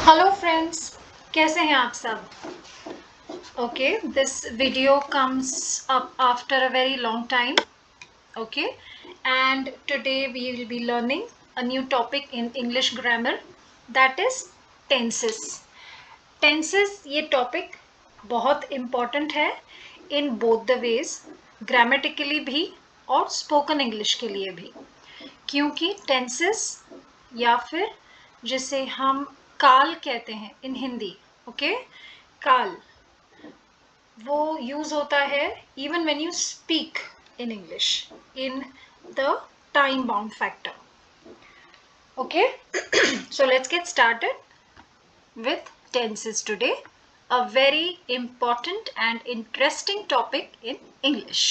Hello friends, कैसे हैं आप सब? Okay, this video comes up after a very long time. Okay, and today we will be learning a new topic in English grammar, that is tenses. Tenses ये topic बहुत important है in both the ways, grammatically भी और spoken English के लिए भी, क्योंकि tenses या फिर जिसे हम काल कहते हैं इन हिंदी, ओके, काल, वो यूज होता है even when you speak in English in the time bound factor. Okay, so let's get started with tenses today, a very important and interesting topic in English.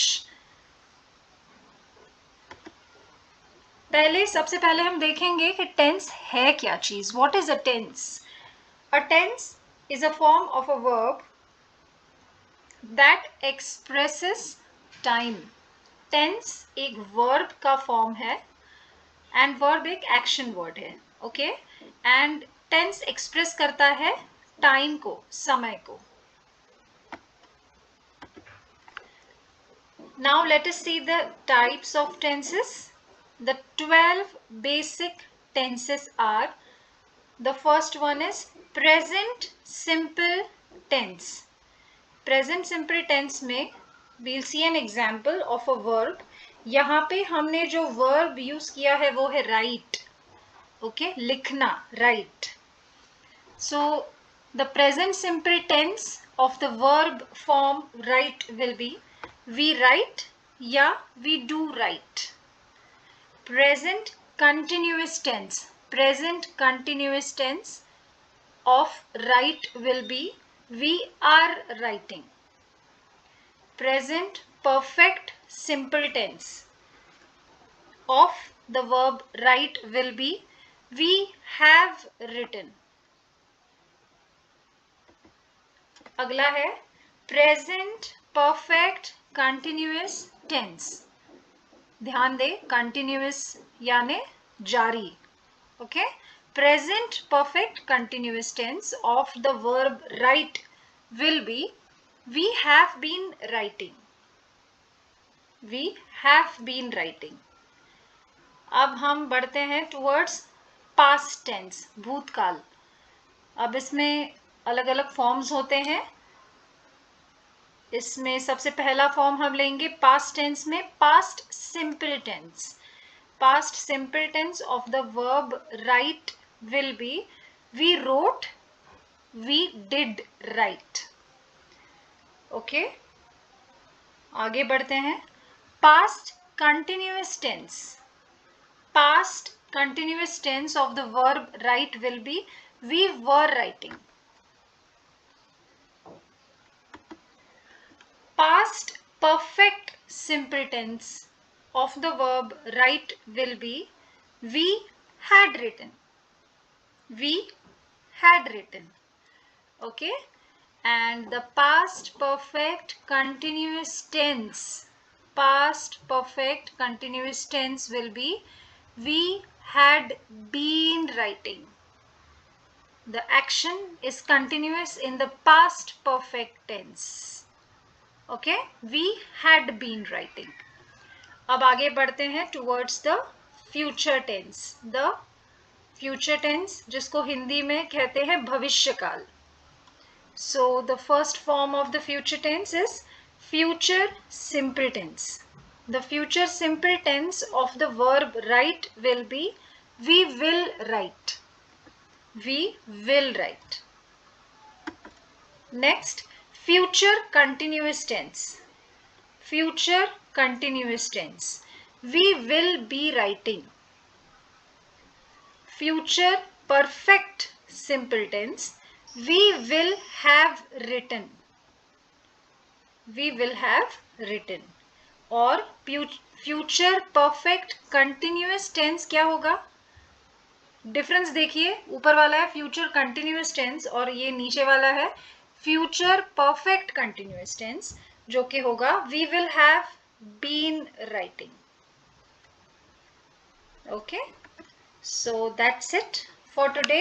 सबसे पहले हम देखेंगे कि टेंस है क्या चीज. What is a tense? A tense is a form of a verb that expresses time. Tense एक verb का फॉर्म है एंड वर्ब एक एक्शन वर्ड है. ओके, एंड टेंस एक्सप्रेस करता है टाइम को, समय को. Now let us see the types of tenses. The 12 basic tenses are, the first one is present simple tense. Present simple tense में we'll see an example of a verb. यहाँ पे हमने जो verb use किया है वो है write. Okay, लिखना, write. So the present simple tense of the verb form write will be we write या we do write. Present continuous tense. Present continuous tense of write will be we are writing. Present perfect simple tense of the verb write will be we have written. अगला है present perfect continuous tense. ध्यान दे, continuous यानी जारी. Okay, present perfect continuous tense of the verb write will be we have been writing. We have been writing. अब हम बढ़ते हैं towards past tense, भूतकाल. अब इसमें अलग अलग फॉर्म्स होते हैं. इसमें सबसे पहला फॉर्म हम लेंगे पास्ट टेंस में, past simple tense. Past simple tense of the verb write will be we wrote, we did write. Okay, आगे बढ़ते हैं. Past continuous tense. Past continuous tense of the verb write will be we were writing. Past perfect simple tense of the verb write will be we had written. We had written. Okay, and the past perfect continuous tense, past perfect continuous tense will be we had been writing. The action is continuous in the past perfect tense. Okay, we had been writing. अब आगे बढ़ते हैं towards the future tense. The future tense जिसको हिंदी में कहते हैं भविष्यकाल. So the first form of the future tense is future simple tense. The future simple tense of the verb write will be we will write. We will write. Next, future continuous tense. Future continuous tense. We will be writing. Future perfect simple tense. We will have written. We will have written. और future perfect continuous tense क्या होगा? Difference देखिए, ऊपर वाला है future continuous tense और ये नीचे वाला है फ्यूचर परफेक्ट कंटिन्यूअस टेंस, जो कि होगा we will have been writing. Okay, so that's it for today.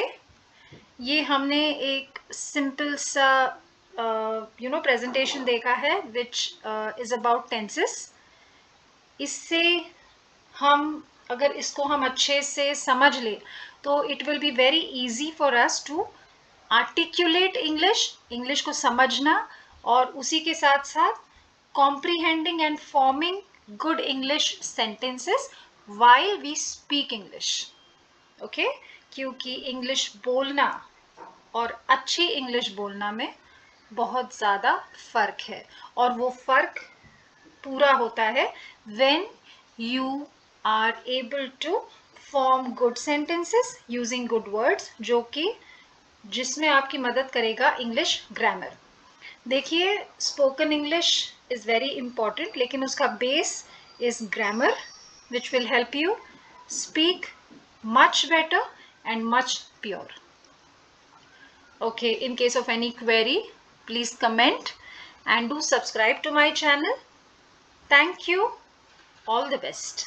ये हमने एक सिंपल सा प्रेजेंटेशन देखा है विच इज अबाउट टेंसेस। इससे हम अगर इसको हम अच्छे से समझ ले तो it will be very easy for us to articulate English को समझना, और उसी के साथ साथ comprehending and forming good English sentences while we speak English. ओके, क्योंकि इंग्लिश बोलना और अच्छी इंग्लिश बोलना में बहुत ज़्यादा फर्क है, और वो फर्क पूरा होता है when you are able to form good sentences using good words, जो कि जिसमें आपकी मदद करेगा इंग्लिश ग्रामर। देखिए, spoken English is very important, लेकिन उसका base is grammar which will help you speak much better and much pure. Okay, in case of any query, please comment and do subscribe to my channel. Thank you. All the best.